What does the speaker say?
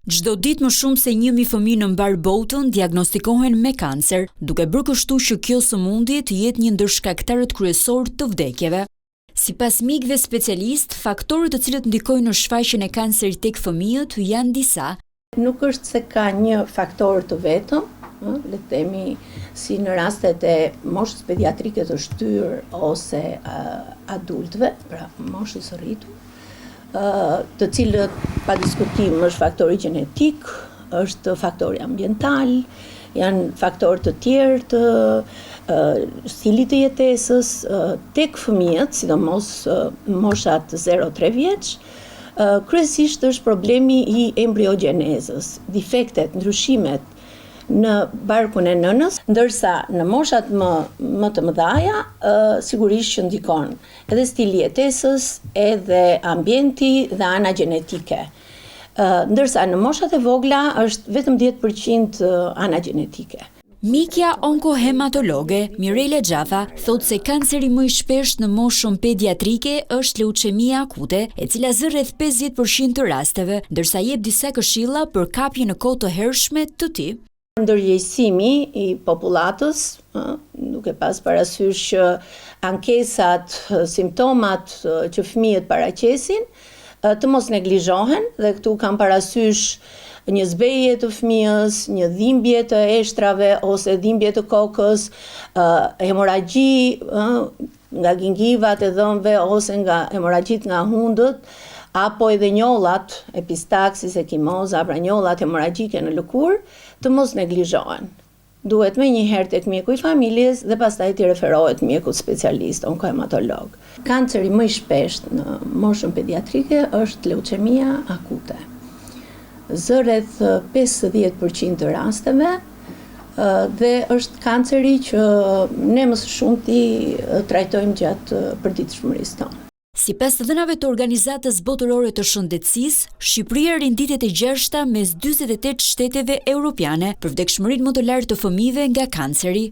Çdo ditë më shumë se 1.000 fëmijë në mbar botën diagnostikohen me kancer, duke bërë kështu që kjo sëmundje të jetë një ndër shkaktarët kryesor të vdekjeve. Sipas mikëve specialistë, faktorët të cilët ndikojnë në shfaqjen e kancerit tek fëmijët janë disa. Nuk është se ka një faktor të vetëm, le të themi si në rastet e moshës pediatrike të shtyr ose adultëve, pra moshës së rritur, të cilët pa diskutim është faktori gjenetik, është faktori ambiental, janë faktorë të tjerë të stilit të jetesës, tek fëmijët, sidomos moshat 0-3 vjeç, kryesisht është problemi i embriogjenezës, defektet, ndryshimet në barkun e nënës, ndërsa në moshat më të mëdhaja sigurisht që ndikon edhe stili jetesës, edhe ambienti dhe ana gjenetike. Ndërsa në moshat e vogla është vetëm 10% ana gjenetike. Mikja onkohematologe Mirela Xhafa thotë se kanceri më i shpeshtë në moshën pediatrike është leuqemia akute, e cila zë rreth 50% të rasteve, ndërsa jep disa këshilla për kapje në kohë të hershme të tij. Ndërgjegjësimi i popullatës, duke pas parasysh që ankesat, simptomat që fëmijët paraqesin, të mos neglizhohen, dhe këtu kam parasysh një zbejje të fëmijës, një dhimbje të eshtrave ose dhimbje të kokës, hemoragji nga gingivat e dhëmbëve ose nga hemoragjitë nga hundët, apo edhe njollat, epistaksis, ekimoza, pra njollat hemoragjike në lëkurë, të mos neglizhohen. Duhet me njëherë tek mjeku i familjes dhe pastaj t'i referohet mjeku specialist, onkohematolog. Kanceri më i shpeshtë në moshën pediatrike është leuqemia akute. Zë rreth 50% të rasteve dhe është kanceri që ne më së shumti trajtojmë gjatë përditshmërisë tonë. Sipas të dhënave të Organizatës Botërore të Shëndetësisë, Shqipëria renditet e 6-ta mes 48 shteteve europiane për vdekshmërinë më të lartë të fëmijëve nga kanceri.